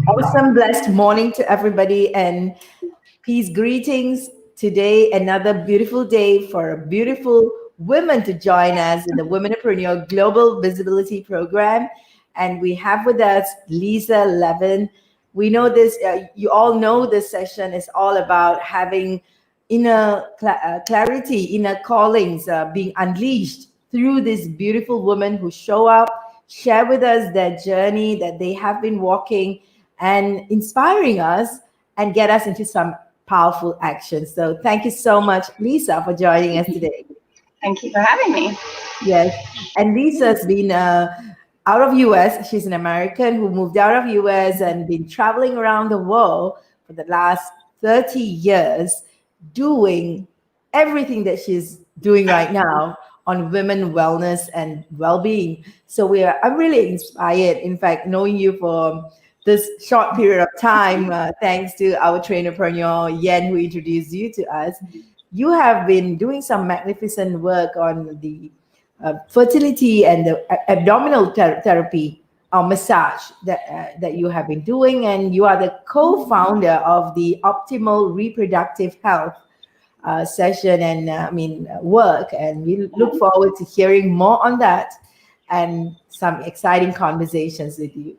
Awesome, blessed morning to everybody, and peace greetings. Today, another beautiful day for a beautiful women to join us in the WomenOpreneur Global Visibility Program. And we have with us LISA LEVINE. We know this, you all know this session is all about having clarity, inner callings being unleashed through these beautiful women who show up, share with us their journey that they have been walking and inspiring us and get us into some powerful action. So thank you so much, Lisa, for joining us today. Thank you for having me. Yes, and Lisa's been out of US. She's an American who moved out of US and been traveling around the world for the last 30 years, doing everything that she's doing right now on women wellness and well-being. So I'm really inspired. In fact, knowing you for this short period of time, thanks to our trainerpreneur Yen, who introduced you to us, you have been doing some magnificent work on the fertility and the abdominal therapy or massage that you have been doing, and you are the co-founder of the Optimal Reproductive Health session and work, and we look forward to hearing more on that and some exciting conversations with you.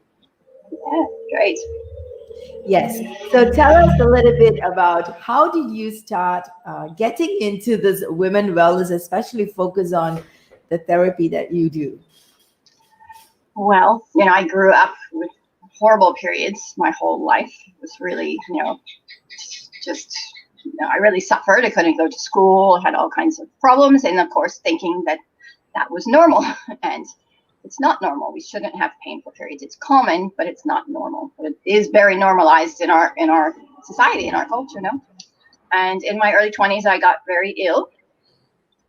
Yeah, great. Yes. So tell us a little bit about how did you start getting into this women wellness, especially focus on the therapy that you do? Well, I grew up with horrible periods my whole life. It was really, I really suffered. I couldn't go to school, had all kinds of problems. And of course, thinking that was normal. And it's not normal. We shouldn't have painful periods. It's common, but it's not normal. But it is very normalized in our society, in our culture, no? And in my early 20s, I got very ill.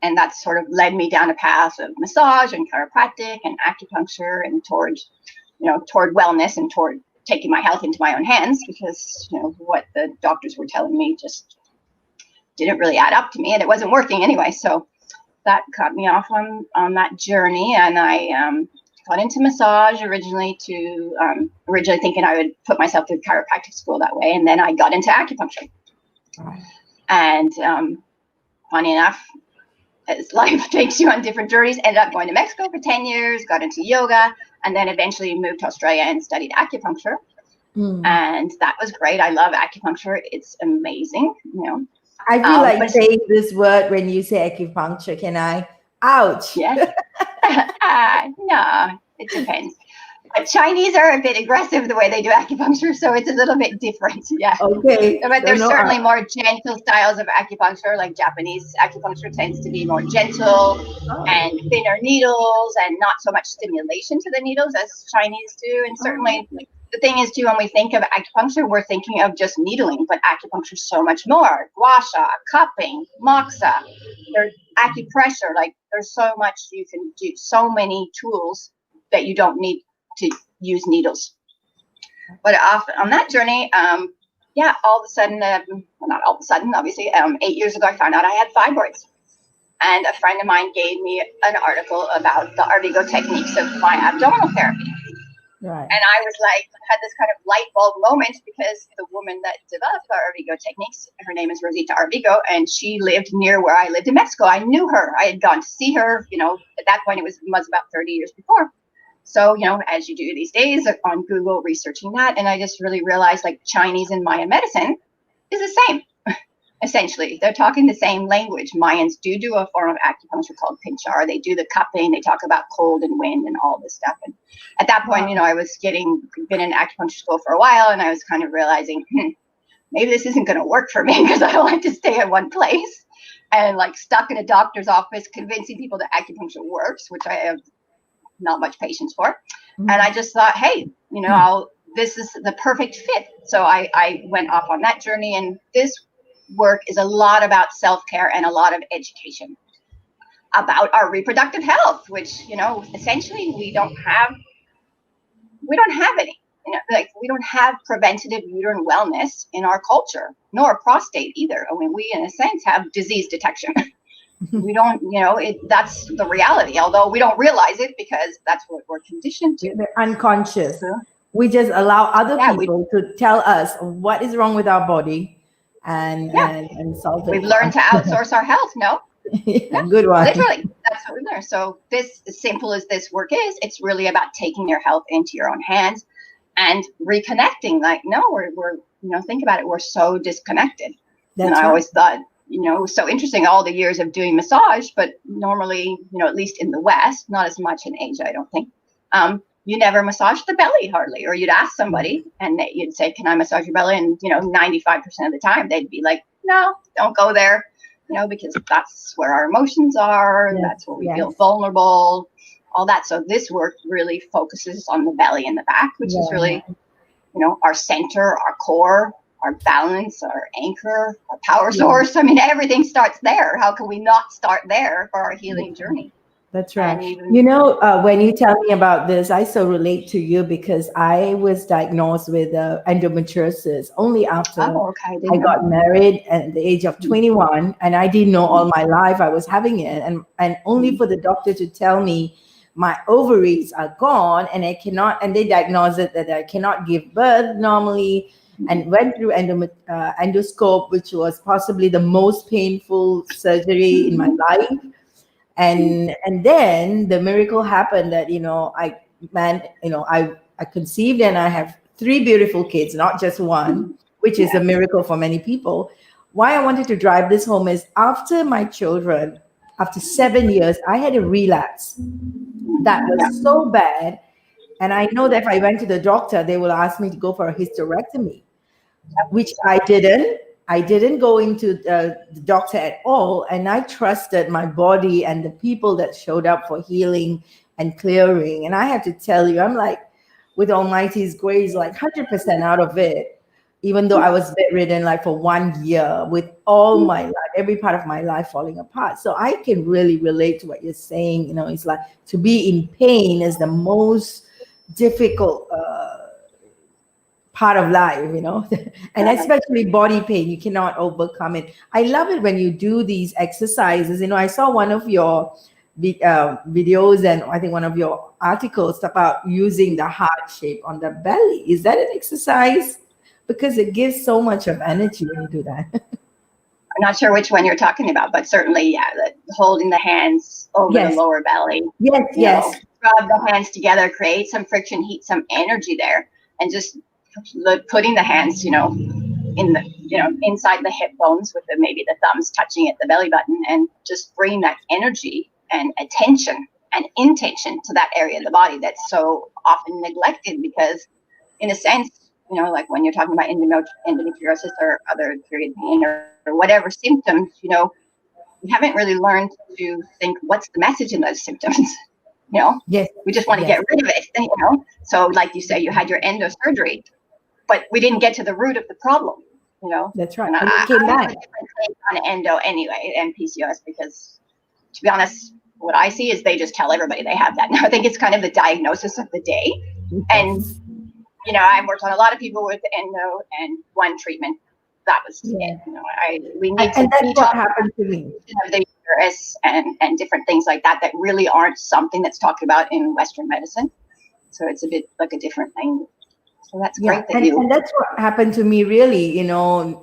And that sort of led me down a path of massage and chiropractic and acupuncture and toward wellness and toward taking my health into my own hands, because, what the doctors were telling me just didn't really add up to me, and it wasn't working anyway. So that cut me off on that journey, and I got into massage originally thinking I would put myself through chiropractic school that way, and then I got into acupuncture. And funny enough, as life takes you on different journeys, ended up going to Mexico for 10 years, got into yoga, and then eventually moved to Australia and studied acupuncture. And that was great. I love acupuncture. It's amazing, I feel like saying this word when you say acupuncture. Can I? Ouch. Yes. No, it depends. But Chinese are a bit aggressive the way they do acupuncture, so it's a little bit different. Yeah. Okay. But there's certainly more gentle styles of acupuncture, like Japanese acupuncture tends to be more gentle and thinner needles and not so much stimulation to the needles as Chinese do. And certainly the thing is, too, when we think of acupuncture, we're thinking of just needling, but acupuncture is so much more. Gua sha, cupping, moxa, there's acupressure. Like, there's so much you can do, so many tools that you don't need to use needles. But on that journey, all of a sudden, well, not all of a sudden, obviously, 8 years ago, I found out I had fibroids. And a friend of mine gave me an article about the Arvigo techniques of my abdominal therapy. Right. And I was like, had this kind of light bulb moment, because the woman that developed the Arvigo techniques, her name is Rosita Arvigo, and she lived near where I lived in Mexico. I knew her. I had gone to see her, at that point it was about 30 years before. So, as you do these days on Google, researching that, and I just really realized, like, Chinese and Mayan medicine is the same. Essentially, they're talking the same language. Mayans do a form of acupuncture called pinchar. They do the cupping. They talk about cold and wind and all this stuff. And at that point, I was been in acupuncture school for a while, and I was kind of realizing, maybe this isn't going to work for me, because I don't like to stay in one place and like stuck in a doctor's office convincing people that acupuncture works, which I have not much patience for. And I just thought, hey, this is the perfect fit. So I went off on that journey, and this work is a lot about self-care and a lot of education about our reproductive health, which, essentially we don't have any, we don't have preventative uterine wellness in our culture, nor prostate either. I mean, we in a sense have disease detection, We don't, that's the reality, although we don't realize it because that's what we're conditioned to. They're unconscious. So, We just allow other yeah, people to tell us what is wrong with our body yeah, and solve it we've for learned us. to outsource our health. No, Yeah, no, good one. literally, that's what we learned. So this, as simple as this work is, it's really about taking your health into your own hands and reconnecting. Like, no, we're think about it. We're so disconnected. And That's I right. always thought, it was so interesting all the years of doing massage, but normally, at least in the West, not as much in Asia, I don't think. You never massage the belly hardly, or you'd ask somebody and you'd say, can I massage your belly? And, 95% of the time they'd be like, no, don't go there, because that's where our emotions are. Yes, That's where we yes. feel vulnerable, all that. So this work really focuses on the belly and the back, which is really, our center, our core, our balance, our anchor, our power source. I mean, everything starts there. How can we not start there for our healing journey? That's right. When you tell me about this, I so relate to you because I was diagnosed with endometriosis only after I got married at the age of 21, and I didn't know all my life I was having it, and only for the doctor to tell me my ovaries are gone and and they diagnosed it that I cannot give birth normally, and went through endoscope, which was possibly the most painful surgery in my life. And then the miracle happened that I conceived and I have 3 beautiful kids, not just one, which is a miracle for many people. Why I wanted to drive this home is after my children, after 7 years, I had a relapse that was so bad, and I know that if I went to the doctor, they will ask me to go for a hysterectomy, which I didn't. I didn't go into the doctor at all, and I trusted my body and the people that showed up for healing and clearing. And I have to tell you, I'm like, with Almighty's grace, like 100% out of it, even though I was bedridden like for 1 year with all my life, every part of my life falling apart. So I can really relate to what you're saying. It's like to be in pain is the most difficult part of life, and especially body pain, you cannot overcome it. I love it when you do these exercises. I saw one of your videos, and I think one of your articles about using the heart shape on the belly. Is that an exercise? Because it gives so much of energy when you do that. I'm not sure which one you're talking about, but certainly, holding the hands over the lower belly. Yes. Rub the hands together, create some friction, heat some energy there, and just putting the hands, in the, inside the hip bones with maybe the thumbs touching at the belly button, and just bring that energy and attention and intention to that area of the body that's so often neglected. Because in a sense, like when you're talking about endometriosis or other period pain or whatever symptoms, we haven't really learned to think, what's the message in those symptoms? Yes. We just want to get rid of it. So like you say, you had your endo surgery, but we didn't get to the root of the problem. That's right. And I have a different take on endo anyway, and PCOS, because to be honest, what I see is they just tell everybody they have that. Now I think it's kind of the diagnosis of the day. Yes. And I've worked on a lot of people with endo, and one treatment, that was it. We need to that's what happened to me. Of the uterus and different things like that really aren't something that's talked about in Western medicine. So it's a bit like a different thing. So that's great that and that's what happened to me, really,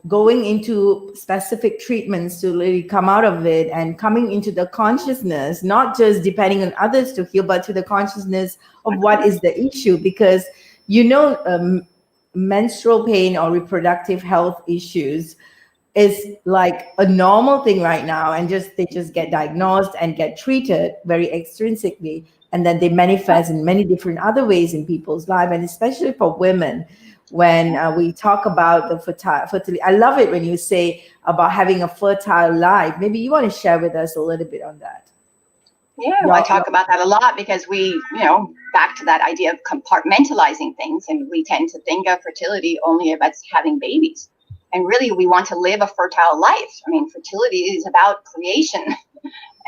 going into specific treatments to really come out of it and coming into the consciousness, not just depending on others to heal, but to the consciousness of what is the issue. Because, menstrual pain or reproductive health issues is like a normal thing right now, and they just get diagnosed and get treated very extrinsically, and then they manifest in many different other ways in people's life. And especially for women, when we talk about the fertility, I love it when you say about having a fertile life. Maybe you want to share with us a little bit on that. I talk about that a lot, because we, back to that idea of compartmentalizing things, and we tend to think of fertility only about having babies. And really, we want to live a fertile life. I mean, fertility is about creation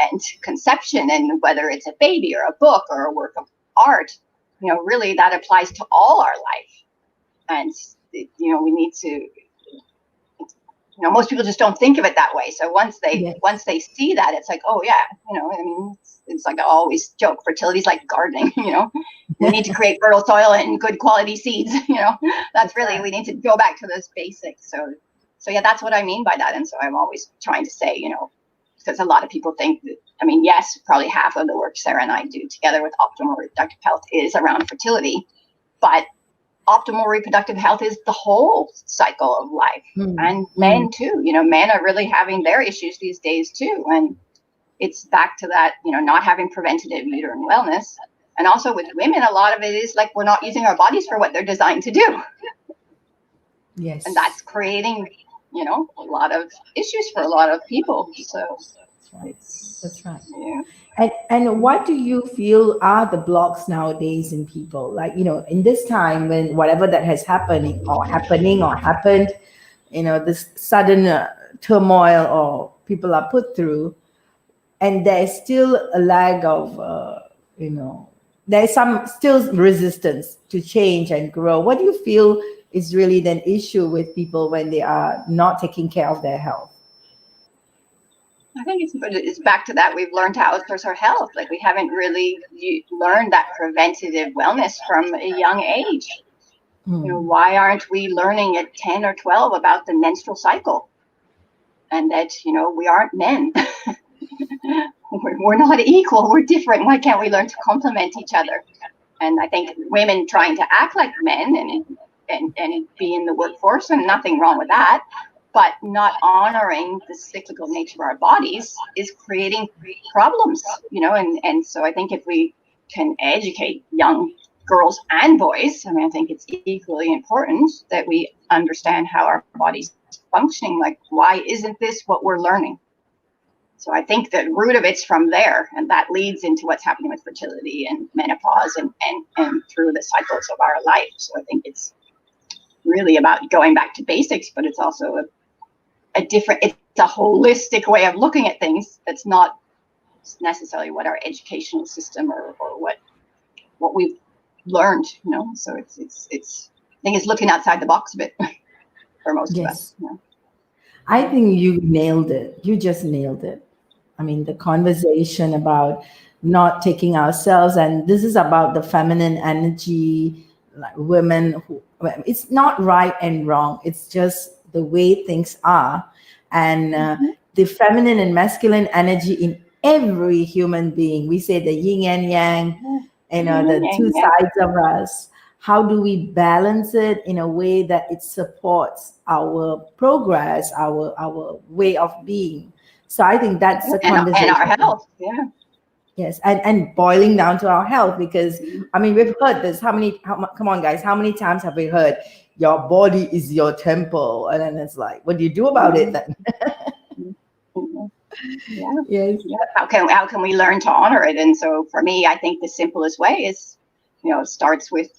and conception, and whether it's a baby or a book or a work of art, really that applies to all our life. And, we need to most people just don't think of it that way. So once Yes. they see that, it's like, oh yeah, I mean, it's like I always joke, fertility is like gardening. We need to create fertile soil and good quality seeds. That's really, we need to go back to those basics. So yeah, that's what I mean by that. And so I'm always trying to say, because a lot of people think that, yes, probably half of the work Sarah and I do together with Optimal Reproductive Health is around fertility, but optimal reproductive health is the whole cycle of life. And men too. Men are really having their issues these days too. And it's back to that, not having preventative uterine wellness. And also with women, a lot of it is like we're not using our bodies for what they're designed to do. Yes. And that's creating, a lot of issues for a lot of people. So that's right. Yeah. And what do you feel are the blocks nowadays in people? Like, in this time when whatever that has happened or happened, this sudden turmoil or people are put through, and there's still a lag of, there's some still resistance to change and grow. What do you feel is really the issue with people when they are not taking care of their health? I think it's back to that. We've learned to outsource our health. Like we haven't really learned that preventative wellness from a young age. Why aren't we learning at 10 or 12 about the menstrual cycle? And that, we aren't men. We're not equal. We're different. Why can't we learn to complement each other? And I think women trying to act like men and be in the workforce, and nothing wrong with that, but not honoring the cyclical nature of our bodies is creating problems, and so I think if we can educate young girls and boys, I think it's equally important that we understand how our body's functioning. Like, why isn't this what we're learning? So I think the root of it's from there, and that leads into what's happening with fertility and menopause and through the cycles of our life. So I think it's really about going back to basics, but it's also it's a holistic way of looking at things that's not necessarily what our educational system or what we've learned, so it's I think it's looking outside the box a bit for most of us. I think you nailed it. You just nailed it. The conversation about not taking ourselves, and this is about the feminine energy, like women who, it's not right and wrong. It's just the way things are. And the feminine and masculine energy in every human being. We say the yin and yang, the two sides of us. How do we balance it in a way that it supports our progress, our way of being? So I think that's the conversation. And our health, yeah. Yes, and boiling down to our health, because we've heard this. Come on, guys, how many times have we heard your body is your temple? And then it's like, what do you do about it then? Yeah. Yes. Yeah. How can we learn to honor it? And so for me, I think the simplest way is, starts with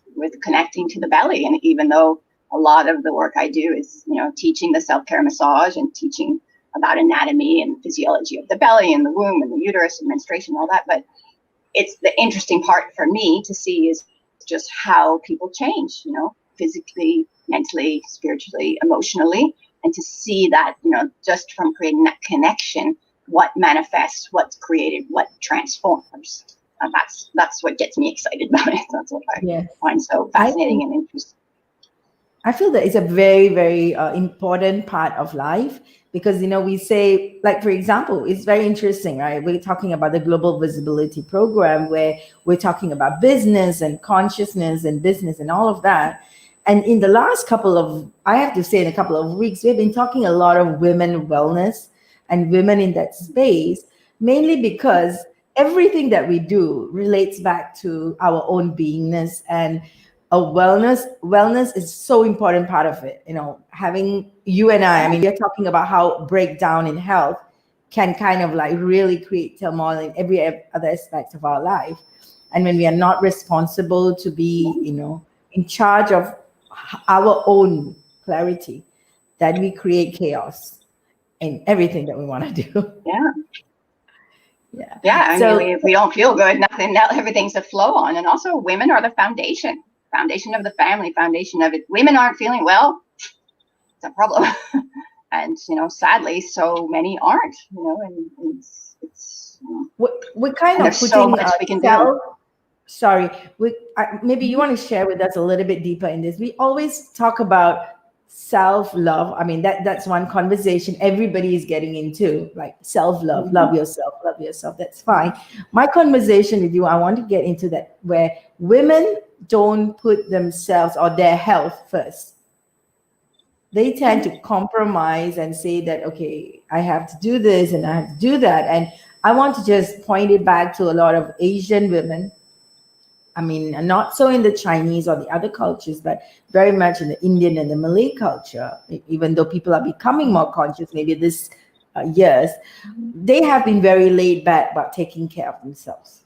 connecting to the belly. And even though a lot of the work I do is, teaching the self-care massage and teaching about anatomy and physiology of the belly and the womb and the uterus and menstruation and all that, but it's the interesting part for me to see is just how people change, physically, mentally, spiritually, emotionally, and to see that, just from creating that connection, what manifests, what's created, what transforms. That's what gets me excited about it. That's what I find so fascinating and interesting. I feel that it's a very, very important part of life, because, we say, like, for example, it's very interesting, right? We're talking about the Global Visibility Program, where we're talking about business and consciousness and business and all of that. And in the last couple of weeks, we've been talking a lot of women wellness and women in that space, mainly because everything that we do relates back to our own beingness, and wellness is so important part of it. Having you and I we're talking about how breakdown in health can kind of like really create turmoil in every other aspect of our life. And when we are not responsible to be, in charge of our own clarity, that we create chaos in everything that we want to do. Yeah. If we don't feel good, everything's a flow on. And also, women are the foundation of the family, foundation of it. Women aren't feeling well, it's a problem. And, sadly, so many aren't, and it's we're kind of there's putting so much we can do. Sorry, maybe you want to share with us a little bit deeper in this. We always talk about self-love. I mean, that's one conversation everybody is getting into, like self-love, love yourself. That's fine. My conversation with you, I want to get into that, where women don't put themselves or their health first. They tend to compromise and say that, okay, I have to do this and I have to do that. And I want to just point it back to a lot of Asian women. I mean, not so in the Chinese or the other cultures, but very much in the Indian and the Malay culture, even though people are becoming more conscious maybe this years, they have been very laid back about taking care of themselves.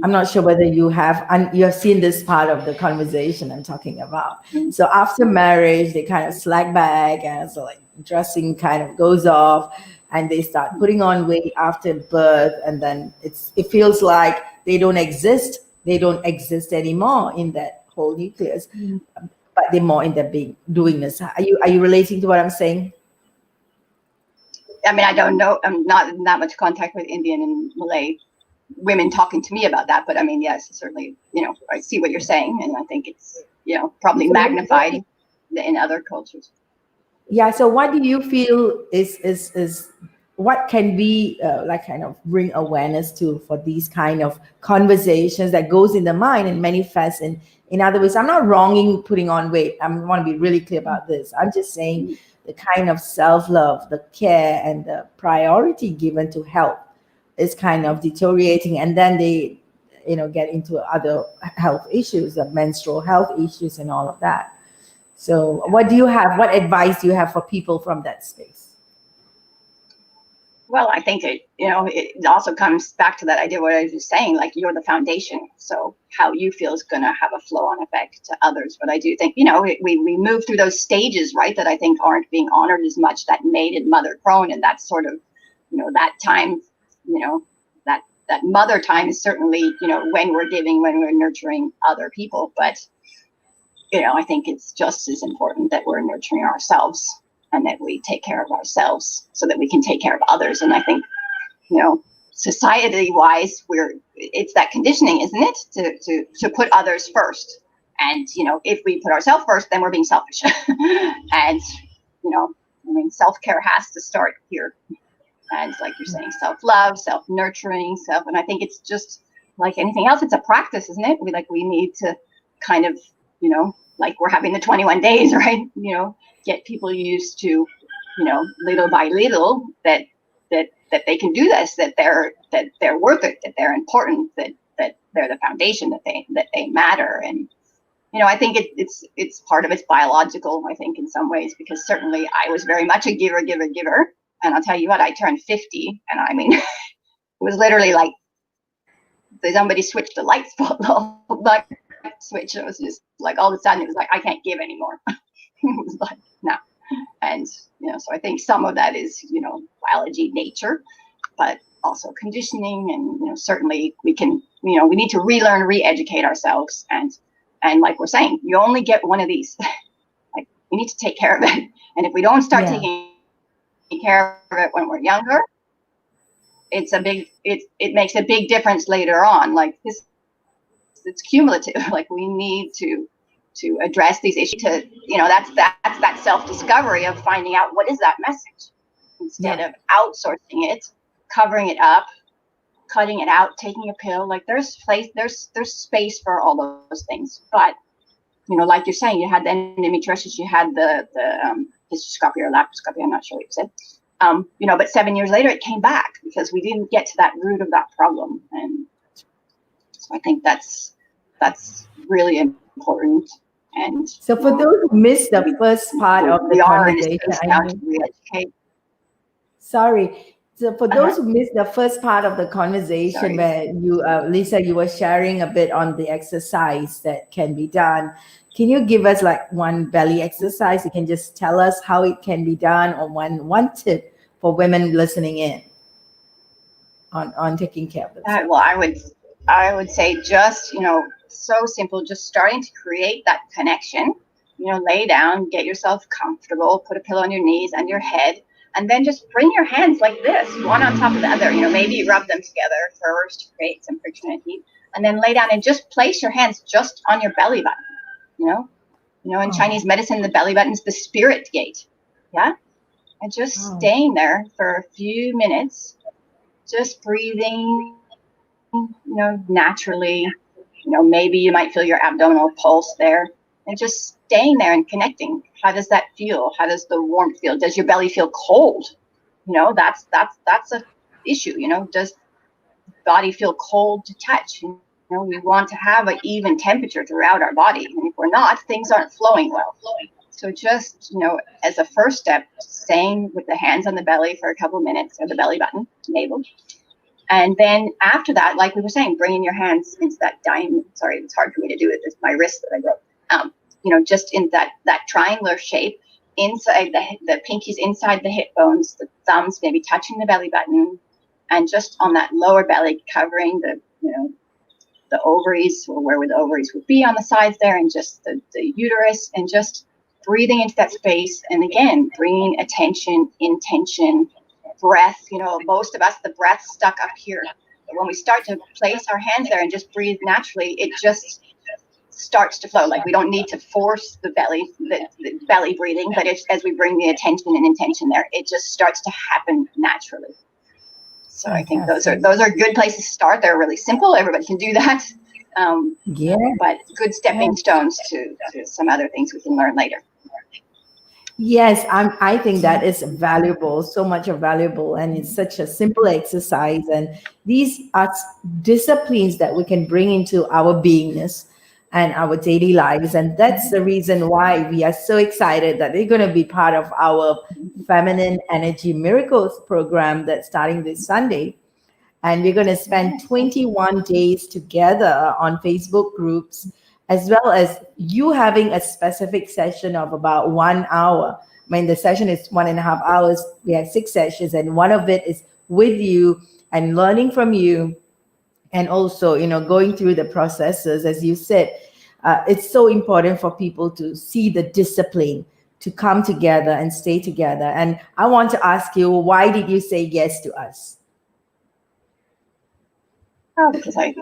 I'm not sure whether you have seen this part of the conversation I'm talking about. So after marriage, they kind of slack back, and so like dressing kind of goes off, and they start putting on weight after birth, and then it feels like they don't exist. They don't exist anymore in that whole nucleus, but they're more in the doing this. Are you relating to what I'm saying? I mean, I don't know. I'm not in that much contact with Indian and Malay women talking to me about that, but I mean, yes, certainly, I see what you're saying, and I think it's, probably magnified in other cultures. Yeah. So what do you feel is what can we like kind of bring awareness to for these kind of conversations that goes in the mind and manifests in other ways? I'm not wronging putting on weight. I want to be really clear about this. I'm just saying the kind of self-love, the care, and the priority given to health is kind of deteriorating, and then they get into other health issues, menstrual health issues and all of that. So what advice do you have for people from that space? Well, I think it also comes back to that idea what I was just saying, like you're the foundation, so how you feel is going to have a flow-on effect to others. But I do think we move through those stages, right, that I think aren't being honored as much, that maid and mother crone, and that's sort of that time, that mother time is certainly, when we're giving, when we're nurturing other people. But, I think it's just as important that we're nurturing ourselves and that we take care of ourselves so that we can take care of others. And I think, society wise, it's that conditioning, isn't it? To put others first. And, if we put ourselves first, then we're being selfish. And, self-care has to start here. And like you're saying, self-love, self-nurturing, and I think it's just like anything else, it's a practice, isn't it? We need to kind of, like we're having the 21 days, right? Get people used to, little by little that they can do this, that they're worth it, that they're important, that they're the foundation, that they matter. And, I think it's part of it's biological, I think, in some ways, because certainly I was very much a giver. And I'll tell you what, I turned 50, and I mean, it was literally like somebody switched the light switch. It was just like all of a sudden it was like I can't give anymore. It was like no, and so I think some of that is biology, nature, but also conditioning, and certainly we can we need to relearn, re-educate ourselves, and like we're saying, you only get one of these. Like we need to take care of it, and if we don't start taking care of it when we're younger, it makes a big difference later on. Like this, it's cumulative. Like we need to address these issues. That's that self-discovery of finding out what is that message, instead of outsourcing it, covering it up, cutting it out, taking a pill. Like there's space for all those things. But like you're saying, you had the endometriosis, you had the hysteroscopy or laparoscopy, I'm not sure what you said. But 7 years later it came back because we didn't get to that root of that problem. And so I think that's really important. And so for those who missed the first part of the conversation, sorry. So for those who missed the first part of the conversation, where you, Lisa, you were sharing a bit on the exercise that can be done. Can you give us like one belly exercise? You can just tell us how it can be done, or one tip for women listening in on taking care of this. Well, I would say just, so simple, just starting to create that connection lay down, get yourself comfortable, put a pillow on your knees and your head, and then just bring your hands like this, one on top of the other. Maybe rub them together first to create some friction and heat, and then lay down and just place your hands just on your belly button. In Chinese medicine, the belly button is the spirit gate. Yeah. And just staying there for a few minutes, just breathing, naturally. Maybe you might feel your abdominal pulse there, and just staying there and connecting. How does that feel? How does the warmth feel? Does your belly feel cold? That's a issue. Does the body feel cold to touch? We want to have an even temperature throughout our body. And if we're not, things aren't flowing well. So just, as a first step, staying with the hands on the belly for a couple of minutes, or the belly button, navel. And then after that, like we were saying, bringing your hands into that diamond. Sorry, it's hard for me to do it. It's my wrist that I broke. Just in that triangular shape, inside the pinkies inside the hip bones, the thumbs maybe touching the belly button, and just on that lower belly, covering the ovaries, or where the ovaries would be on the sides there, and just the uterus, and just breathing into that space. And again, bringing attention, intention, breath. Most of us, the breath stuck up here. But when we start to place our hands there and just breathe naturally, it just starts to flow. Like, we don't need to force the belly breathing, but as we bring the attention and intention there, it just starts to happen naturally. So I think those are good places to start. They're really simple. Everybody can do that. But good stepping stones to some other things we can learn later. Yes, I think that is valuable, so much valuable, and it's such a simple exercise. And these are disciplines that we can bring into our beingness and our daily lives. And that's the reason why we are so excited that they're going to be part of our Feminine Energy Miracles program that's starting this Sunday. And we're going to spend 21 days together on Facebook groups, as well as you having a specific session of about 1 hour. I mean, the session is 1.5 hours. We have 6 sessions, and one of it is with you and learning from you. And also, going through the processes, as you said, it's so important for people to see the discipline to come together and stay together. And I want to ask you, why did you say yes to us? Oh, because I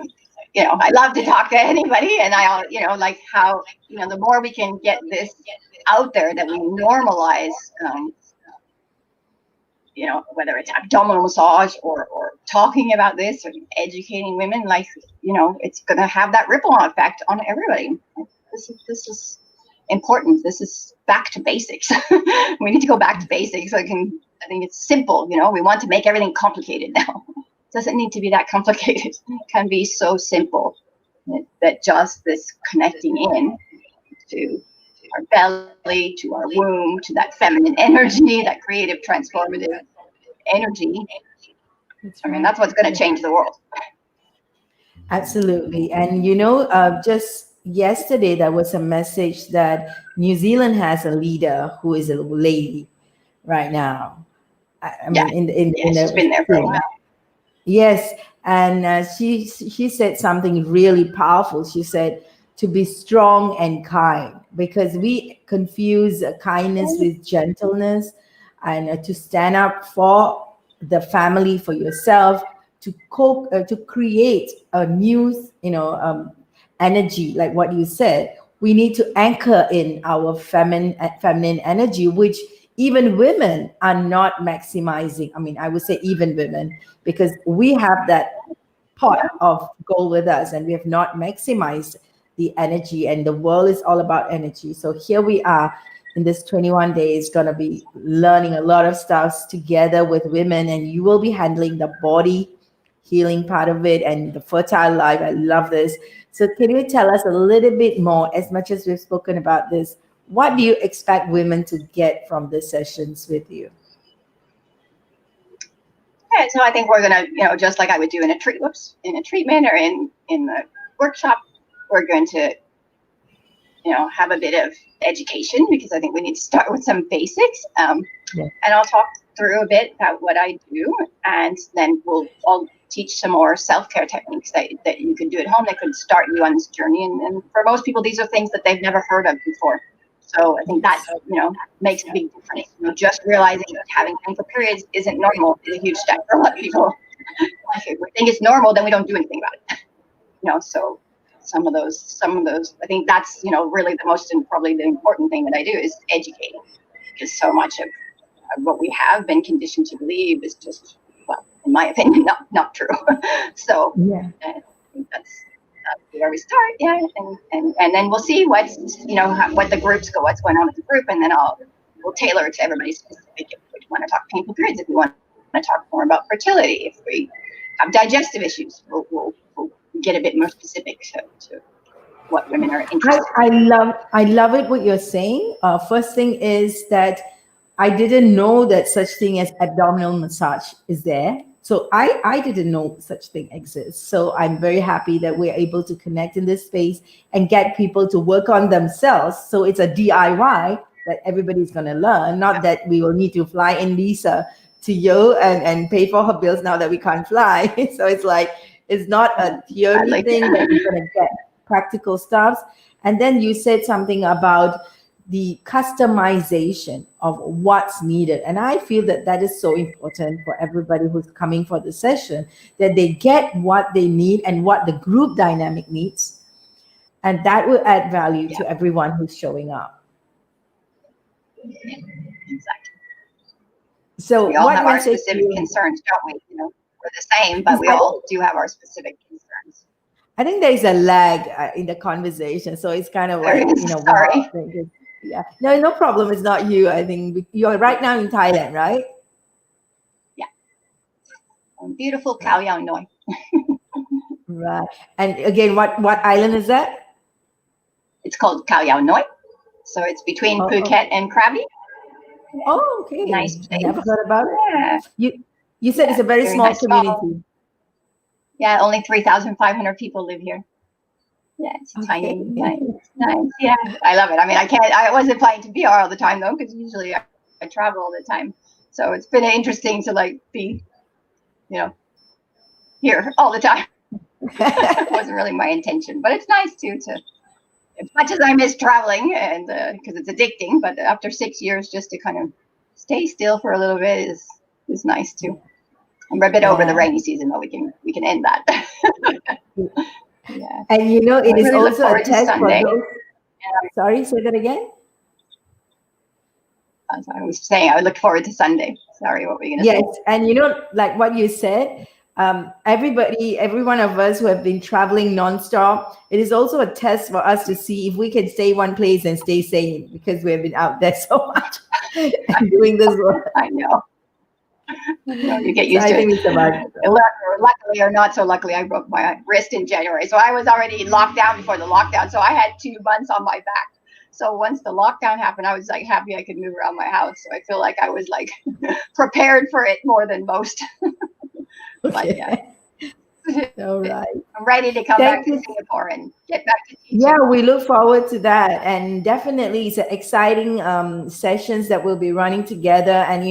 love to talk to anybody, and I, like how, the more we can get this out there, that we normalize, whether it's abdominal massage or talking about this, or educating women, like, it's going to have that ripple effect on everybody. This is important. This is back to basics. We need to go back to basics. I think it's simple. We want to make everything complicated now. Doesn't need to be that complicated. It can be so simple that just this connecting in to our belly, to our womb, to that feminine energy, that creative, transformative energy. That's what's going to change the world. Absolutely. And just yesterday there was a message that New Zealand has a leader who is a lady right now. She's been there for a while. Yes, and she said something really powerful. She said to be strong and kind, because we confuse kindness with gentleness, and to stand up for the family, for yourself, to create a new energy, like what you said. We need to anchor in our feminine energy, which even women are not maximizing. I would say even women, because we have that pot of gold with us, and we have not maximized the energy, and the world is all about energy. So here we are in this 21 days, going to be learning a lot of stuff together with women, and you will be handling the body healing part of it and the fertile life. I love this. So can you tell us a little bit more, as much as we've spoken about this, what do you expect women to get from the sessions with you? Yeah, so I think we're gonna, just like I would do in a treatment or in the workshop, we're going to, have a bit of education, because I think we need to start with some basics. And I'll talk through a bit about what I do, and then I'll teach some more self-care techniques that you can do at home that could start you on this journey. And for most people, these are things that they've never heard of before. So I think that, makes a big difference. Just realizing that having painful periods isn't normal is a huge step for a lot of people. If we think it's normal, then we don't do anything about it. So some of those, I think that's, really the most and probably the important thing that I do is educating, because so much of what we have been conditioned to believe is just, well, in my opinion, not true. So Yeah. I think that's where we start. Yeah. And then we'll see what's, what the groups go, what's going on with the group. And then we'll tailor it to everybody's specific. If we want to talk painful periods, if we want to talk more about fertility, if we have digestive issues, we'll get a bit more specific to what women are interested in. I love it what you're saying. First thing is that I didn't know that such thing as abdominal massage is there. So I didn't know such thing exists. So I'm very happy that we're able to connect in this space and get people to work on themselves. So it's a DIY that everybody's going to learn, not that we will need to fly in Lisa to you and pay for her bills now that we can't fly. So it's like, it's not a theory thing, but we're going to get practical stuff. And then you said something about the customization of what's needed. And I feel that that is so important for everybody who's coming for the session, that they get what they need and what the group dynamic needs. And that will add value to everyone who's showing up. Exactly. So we all have our specific concerns, don't we? We're the same, but we all do have our specific concerns. I think there's a lag in the conversation. So it's kind of like, sorry. Yeah, no problem. It's not you. I think you're right now in Thailand, right? Yeah. Beautiful Khao Yai Noi. Right. And again, what island is that? It's called Khao Yai Noi. So it's between Phuket and Krabi. Oh, okay. Nice place. I never heard about it. Yeah. You said it's a very small nice community. Yeah, only 3,500 people live here. Yeah, it's tiny. Nice. Yeah, I love it. I mean, I wasn't planning to be here all the time though, because usually I travel all the time. So it's been interesting to be, here all the time. It wasn't really my intention, but it's nice too as much as I miss traveling and because it's addicting, but after 6 years, just to kind of stay still for a little bit is nice too. And we're a bit over the rainy season though. We can end that. Yeah. And it is really also a test for those. Sorry, say that again. I was saying I would look forward to Sunday. Sorry, what were you going to say? Yes, and like what you said, every one of us who have been traveling nonstop, it is also a test for us to see if we can stay one place and stay sane, because we have been out there so much and doing this work. I know. You get used to it. Luckily or not so luckily, I broke my wrist in January. So I was already locked down before the lockdown. So I had 2 months on my back. So once the lockdown happened, I was happy I could move around my house. So I feel like I was prepared for it more than most. But yeah. All right. I'm ready to come back to Singapore and get back to teaching. Yeah, we look forward to that. And definitely it's exciting sessions that we'll be running together. And,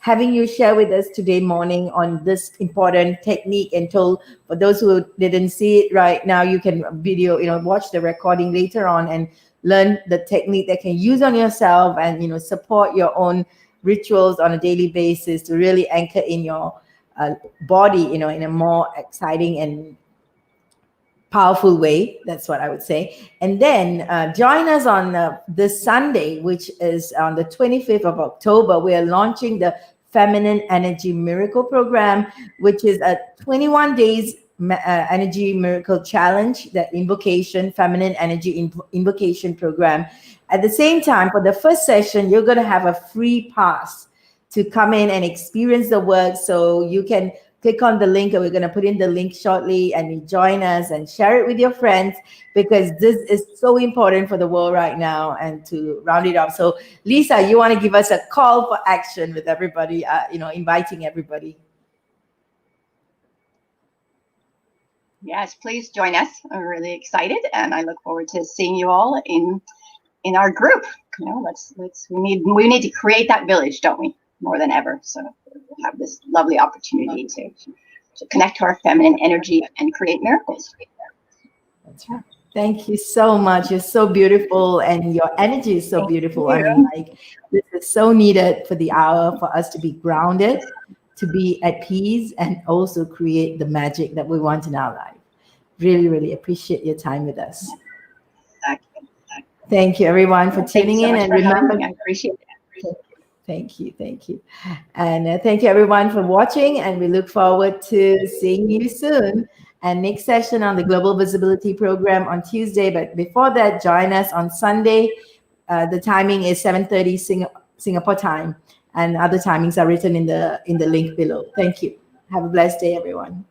having you share with us today morning on this important technique and tool. For those who didn't see it right now, you can watch the recording later on and learn the technique that can use on yourself and, support your own rituals on a daily basis to really anchor in your body, in a more exciting and powerful way. That's what I would say. And then join us on this Sunday, which is on the 25th of October. We are launching the Feminine Energy Miracle Program, which is a 21 days energy miracle challenge, the feminine energy invocation program. At the same time, for the first session, you're going to have a free pass to come in and experience the work. So you can click on the link, and we're going to put in the link shortly, and you join us and share it with your friends, because this is so important for the world right now. And to round it up, so Lisa, you want to give us a call for action with everybody, inviting everybody. Yes, please join us. I'm really excited, and I look forward to seeing you all in our group. We need to create that village, don't we? More than ever. So we have this lovely opportunity to connect to our feminine energy and create miracles. That's right. Thank you so much. You're so beautiful, and your energy is so beautiful. I mean, like, this is so needed for the hour for us to be grounded, to be at peace, and also create the magic that we want in our life. Really, really appreciate your time with us. Exactly. Thank you, everyone, for Well, thank tuning you so in. much And for having remember, me. I appreciate it. thank you, thank you. And thank you, everyone, for watching. And we look forward to seeing you soon. And next session on the Global Visibility Program on Tuesday. But before that, join us on Sunday. The timing is 7:30 Singapore time, and other timings are written in the link below. Thank you. Have a blessed day, everyone.